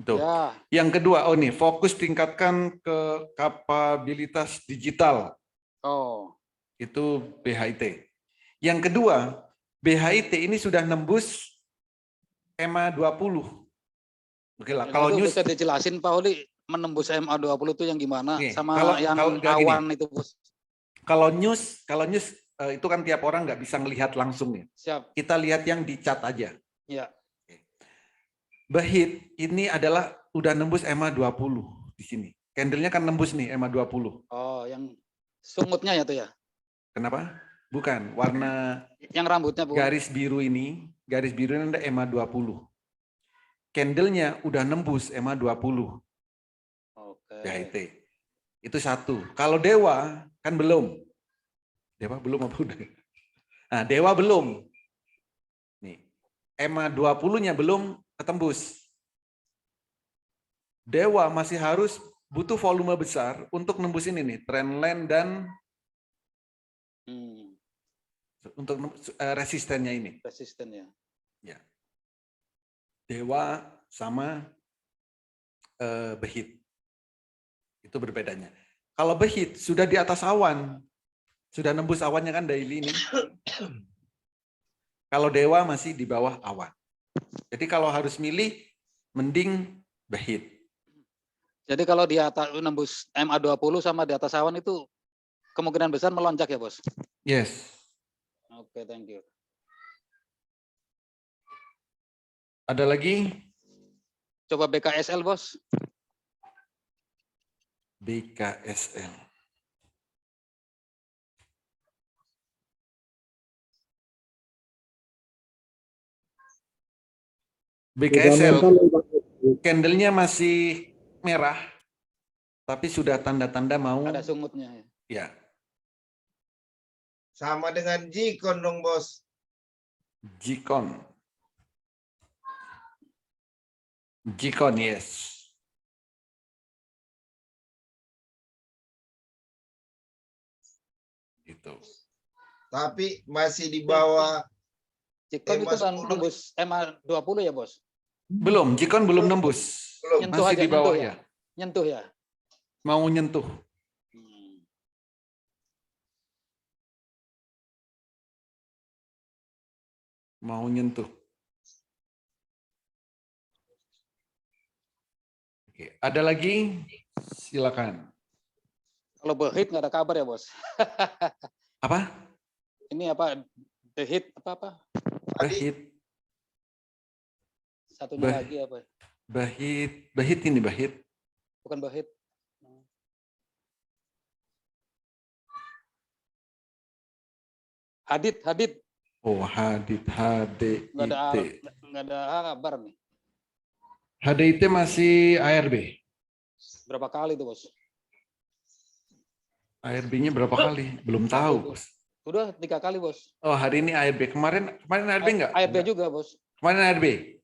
Tuh. Ya. Yang kedua, nih, fokus tingkatkan ke kapabilitas digital. Oh. Itu BHIT. Yang kedua, BHIT ini sudah nembus EMA 20. Oke lah, kalau news bisa dijelasin Pak Oli menembus EMA 20 itu yang gimana sama kalau awan gini, itu, Bos. Kalau news itu kan tiap orang nggak bisa melihat langsung ya. Siap. Kita lihat yang di chat aja. Ya. Bahit ini adalah udah nembus EMA 20 di sini. Candle-nya kan nembus nih EMA 20. Oh, yang sungutnya ya tuh ya. Kenapa? Bukan, warna yang rambutnya bukan. Garis biru ini ada EMA 20. Candle-nya udah nembus EMA 20. Oke. BHIT. Itu satu. Kalau Dewa kan belum. Dewa belum apa udah? Nah, Dewa belum. Nih, EMA 20-nya belum ketembus. Dewa masih harus butuh volume besar untuk nembus ini nih, trendline dan untuk resistennya ini. Resisten ya. Ya. Dewa sama Bahit. Itu berbedanya. Kalau Bahit sudah di atas awan, sudah nembus awannya kan daily ini. Kalau Dewa masih di bawah awan. Jadi kalau harus milih, mending Bahit. Jadi kalau di atas nembus MA 20 sama di atas awan itu kemungkinan besar melonjak ya, Bos? Yes. Oke, thank you. Ada lagi? Coba BKSL, Bos. BKSL. BKSL, candle-nya masih merah, tapi sudah tanda-tanda mau. Ada sungutnya. Ya. Sama dengan Jikon dong, Bos. Jikon. Jikon, yes. Itu. Tapi masih di bawah. Jikon itu kan nembus EMA 20 ya, Bos? Belum, Jikon belum nembus. Nyentuh masih aja, di bawah nyentuh ya. Nyentuh ya. Mau nyentuh. Mau nyentuh. Oke, ada lagi? Silakan. Kalau Bahit nggak ada kabar ya, Bos? Apa? Ini apa? Bahit apa? Bahit. Satunya lagi apa? Bahit ini Bahit. Bukan Bahit. Hadid. Oh, Hadid, HDIT. Nggak ada kabar nih. HDIT masih ARB. Berapa kali tuh, Bos? ARB-nya berapa kali? Belum tahu, Bos. Udah 3 kali, Bos. Oh, hari ini ARB. Kemarin ARB enggak? ARB juga, Bos. Kemarin ARB.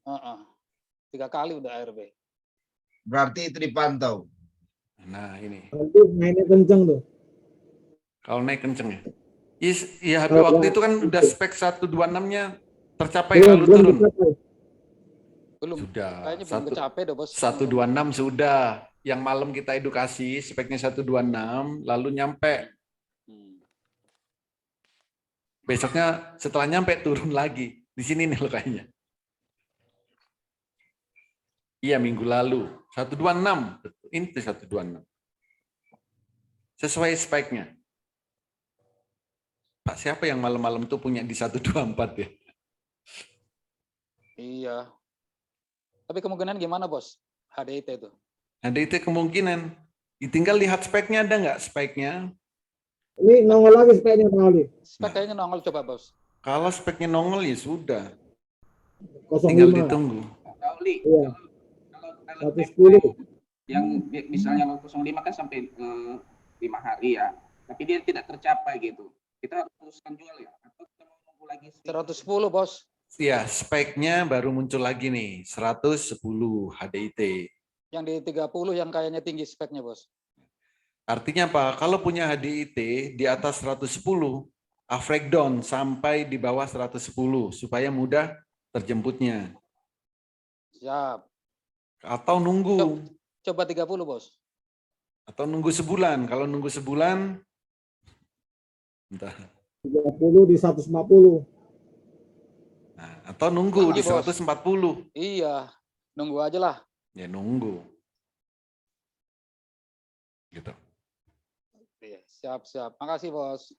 3 kali udah ARB. Berarti itu dipantau. Nah, ini. Nanti mainnya kenceng tuh. Kalau naik kenceng ya. Iya, Oh, waktu ya. itu kan udah spek 126-nya tercapai Belum, lalu belum turun. dicapai. Belum. Sudah. Kayaknya belum kecapai dah, Bos. 126 sudah. Yang malam kita edukasi speknya 126 lalu nyampe. Besoknya setelah nyampe turun lagi. Di sini nih lo kayaknya. Iya, minggu lalu. 126. Ini 126. Sesuai speknya. Pak, siapa yang malam-malam tuh punya di 124 ya? Iya. Tapi kemungkinan gimana, Bos? HDIT itu. HDIT kemungkinan. Tinggal lihat speknya, ada nggak speknya? Ini nongol lagi speknya Pak Oli. Spek kayaknya nongol, coba, Bos. Kalau speknya nongol ya sudah. 05. Tinggal ditunggu. Pak Oli, Iya. kalau 110. yang misalnya 05 kan sampai 5 hari ya, tapi dia tidak tercapai gitu. Kita harus teruskan jual ya? Atau kita mau nunggu lagi? 110, Bos. Ya, speknya baru muncul lagi nih, 110 HDIT. Yang di 30 yang kayaknya tinggi speknya, Bos. Artinya apa? Kalau punya HDIT di atas 110, breakdown sampai di bawah 110 supaya mudah terjemputnya. Siap. Atau nunggu. Coba 30, Bos. Atau nunggu sebulan. Kalau nunggu sebulan, entah. 30 di 150. Nah, atau nunggu di Tinggi, Bos. 140. Iya. Nunggu aja lah. Ya nunggu. Gitu. Iya, siap. Makasih, Bos.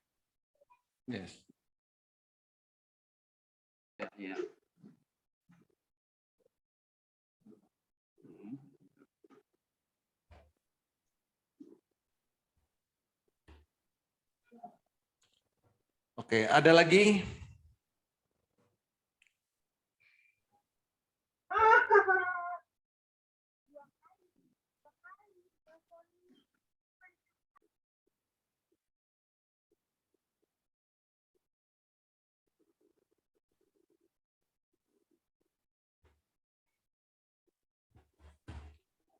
Yes. Ya. Oke, ada lagi?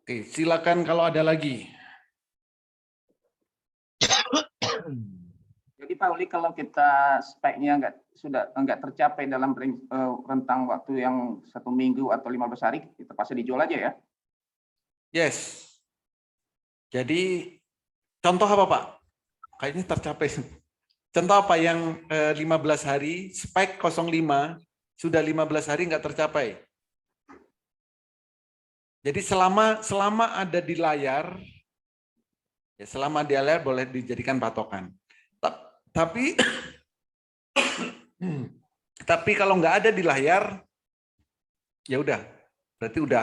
Oke, silakan kalau ada lagi. Jadi Pak Oli, kalau kita speknya nggak tercapai dalam rentang waktu yang 1 minggu atau 15 hari, kita pasti dijual aja ya? Yes. Jadi contoh apa Pak? Kayaknya tercapai. Contoh apa yang 15 hari, spek 05, sudah 15 hari nggak tercapai? Jadi selama ada di layar, ya selama di layar boleh dijadikan patokan. Tapi kalau nggak ada di layar, ya udah, berarti udah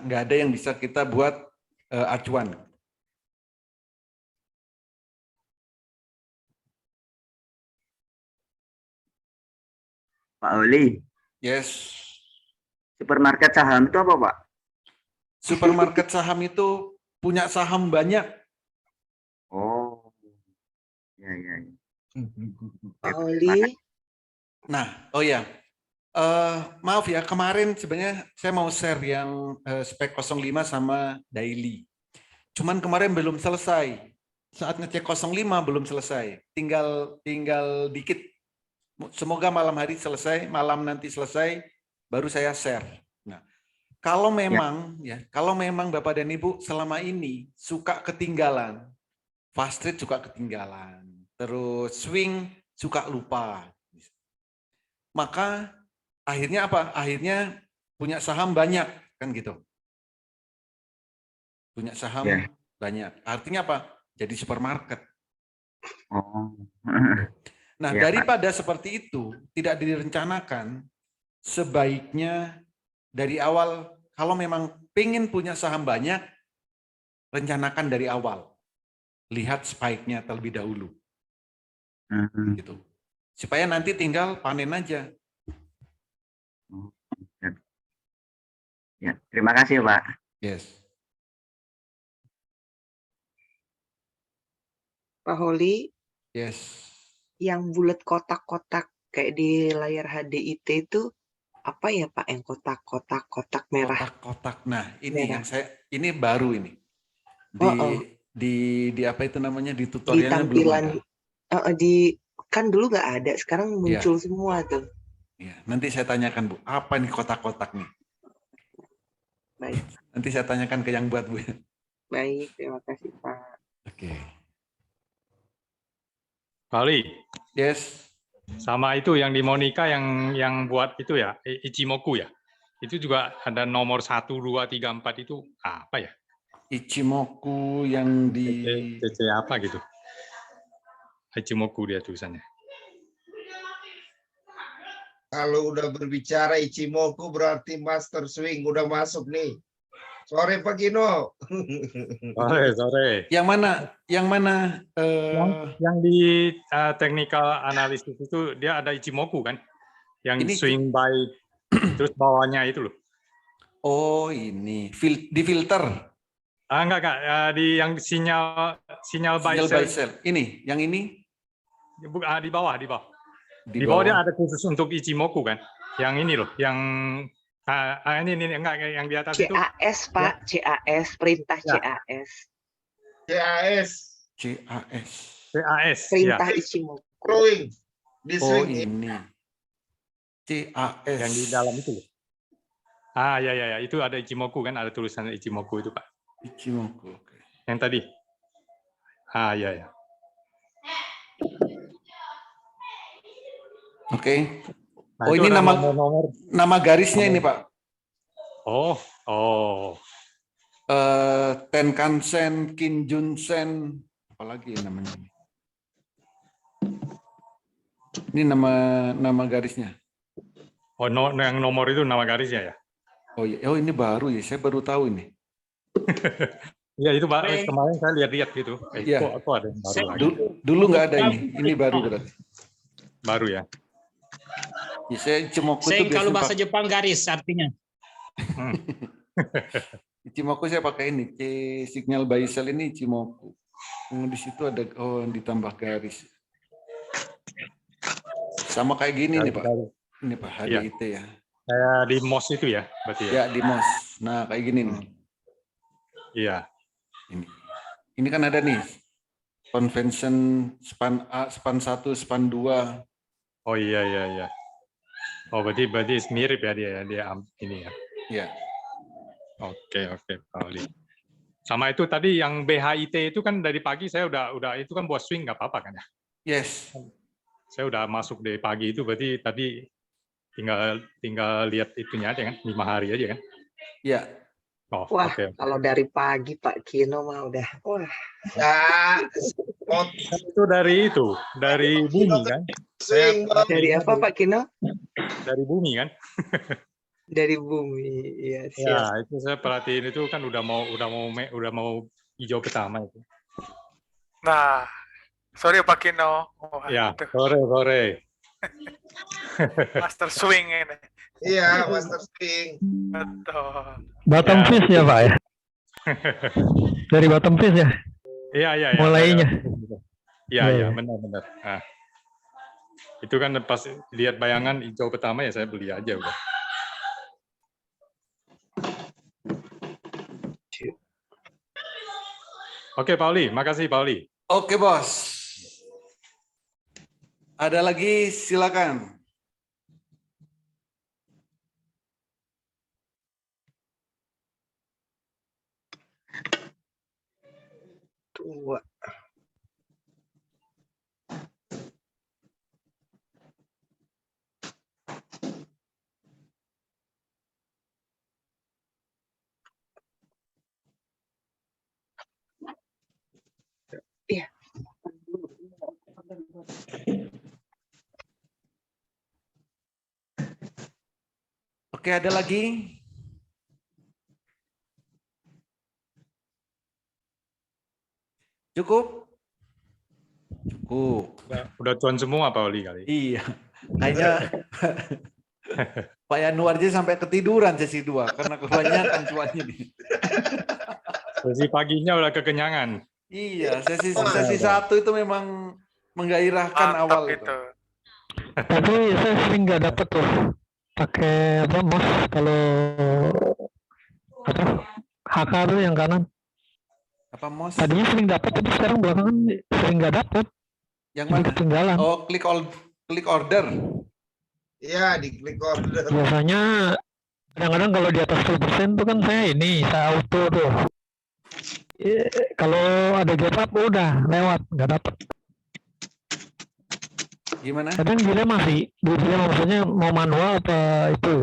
nggak ada yang bisa kita buat acuan. Pak Oli. Yes. Supermarket saham itu apa, Pak? Supermarket saham itu punya saham banyak. Oh. Ya. Pak Oli. Nah, oh ya. Maaf ya, kemarin sebenarnya saya mau share yang spek 05 sama daily. Cuman kemarin belum selesai. Saat ngecek 05 belum selesai. Tinggal dikit. Semoga malam hari selesai, malam nanti selesai, baru saya share. Nah, kalau memang Bapak dan Ibu selama ini suka ketinggalan, fast trade suka ketinggalan, terus swing suka lupa, maka akhirnya apa? Akhirnya punya saham banyak, kan gitu. Punya saham banyak. Artinya apa? Jadi supermarket. Oh. Nah, daripada seperti itu, tidak direncanakan, sebaiknya dari awal, kalau memang pengen punya saham banyak, rencanakan dari awal. Lihat spike-nya terlebih dahulu. Gitu. Supaya nanti tinggal panen aja. Ya, terima kasih, Pak. Yes. Pak Holi. Yes. Yang bulat kotak-kotak kayak di layar HDIT itu apa ya Pak? Yang kotak-kotak merah. Kotak-kotak. Nah, ini merah. Ini baru ini. Heeh. di apa itu namanya, di Di tutorialnya belum tampilan ada. kan dulu nggak ada, sekarang muncul semua tuh. Ya, nanti saya tanyakan Bu, apa nih kotak-kotak nih? Baik, Nanti saya tanyakan ke yang buat Bu. baik, terima kasih Pak. Oke. Pak Ali, Yes. sama itu yang di Monica yang buat itu ya, Ichimoku ya. Itu juga ada nomor 1, 2, 3, 4 itu apa ya? Ichimoku yang di CC apa gitu. Ichimoku dia tulisannya. Kalau udah berbicara Ichimoku berarti Master Swing udah masuk nih. Sore Pak Gino. Sore. Yang mana? Yang mana? Yang di technical analysis itu dia ada Ichimoku kan? Yang Ini swing by terus bawahnya itu loh. Oh, ini di filter. Enggak. Di yang sinyal by cell. Ini, yang ini? Di bawah. Di bawah dia ada khusus untuk Ichimoku kan? Yang ini loh, yang ini enggak yang di atas itu. CAS Pak, CAS, perintah CAS. CAS. Perintah ya. Ichimoku. Drawing. Oh, ini. CAS. Yang di dalam itu loh. Ya, itu ada Ichimoku kan, ada tulisan Ichimoku itu Pak. Ichimoku, oke. Yang tadi. Ya. Oke. Nah, Oh, itu ini ada nama nama garisnya ini Pak. Oh. Tenkan-sen, Kinjun-sen, apalagi namanya? Ini nama garisnya. Oh, yang nomor itu nama garisnya ya? Oh iya, ini baru ya, saya baru tahu ini. Ya itu Pak, kemarin saya lihat-lihat gitu. Iya. Kok ada yang baru lagi? Dulu nggak ada ini baru berarti. Baru ya? Ya, saya Ichimoku Saya itu kalau biasanya bahasa Jepang garis artinya. Ichimoku saya pakai ini, signal by cell ini Ichimoku. Di situ ada ditambah garis. Sama kayak gini nih Pak. Ini Pak HDIT ya. Kayak di MOS itu ya, berarti ya? Ya di MOS. Nah kayak gini nih. Iya. Ini kan ada nih convention span A, span 1, span 2. Oh iya. Oh berarti mirip ya dia ini ya. Iya. Oke Pak Ali. Sama itu tadi yang BHIT itu kan dari pagi saya udah itu kan buat swing nggak apa-apa kan ya? Yes. Saya udah masuk dari pagi itu berarti tadi tinggal lihat itunya aja kan, 5 hari aja kan? Iya. Oh, Wah, okay. Kalau dari pagi Pak Kino mah udah, wah. Itu dari bumi kan? Dari apa Pak Kino? Dari bumi kan? Dari bumi, ya. Ya, itu saya perhatiin itu kan udah mau hijau pertama itu. Nah, sorry Pak Kino. Ya, sore. Master swing ini. Iya, Master Swing. Betul. Bottom fish ya Pak ya? Dari bottom fish ya? Iya. Mulainya. Iya, benar. Nah, itu kan pas lihat bayangan hijau pertama ya saya beli aja udah. Oke, Pauli, makasih Pauli. Oke, Bos. Ada lagi, silakan. Tua. Iya. Oke, ada lagi? Cukup? Cukup. Udah cuan semua Pak Oli kali. Iya. Kayaknya Pak Yanuar aja sampai ketiduran sesi 2 karena kebanyakan cuannya nih. Sesi paginya udah kekenyangan. Iya, sesi 1 itu memang menggairahkan awal itu. Tapi saya sering nggak dapet tuh pakai apa MOS kalau HK tuh yang kanan. Apa MOS? Tadinya sering dapat, tapi sekarang belakangan sering nggak dapat. Yang Jadi mana? ketinggalan. Oh, klik order. Iya, di klik order. Biasanya kadang-kadang kalau di atas 10% tuh kan saya auto tuh. Kalau ada gap up udah lewat, nggak dapat. Gimana? Kadang dilema sih, maksudnya mau manual apa itu?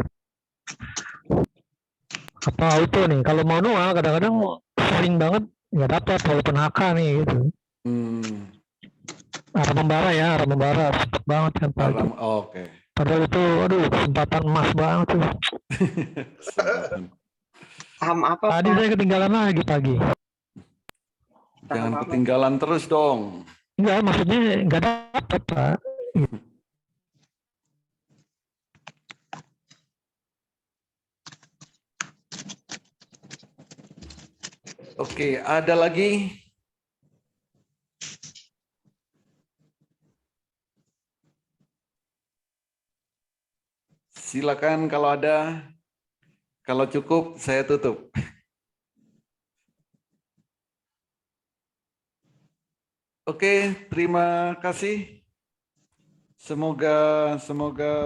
Apa auto nih? Kalau manual kadang-kadang sering banget nggak dapat walaupun HK nih gitu. Arah membara cepet banget kan Pak. Oke. Padahal itu, aduh, kesempatan emas banget tuh. Saham apa, Tadi Pak? saya ketinggalan lagi pagi. Jangan ketinggalan terus dong. Enggak, maksudnya nggak dapat Pak. Oke, ada lagi? Silakan kalau ada. Kalau cukup, saya tutup. Oke, terima kasih. Semoga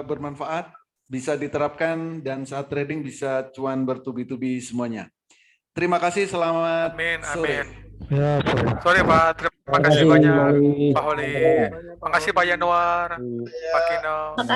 bermanfaat, bisa diterapkan dan saat trading bisa cuan bertubi-tubi semuanya. Terima kasih, selamat sore. Ya, Sorry Pak, terima kasih kasih, banyak Pak Holi. Pak Holi. Makasih Pak Yanuar, Pak Kino.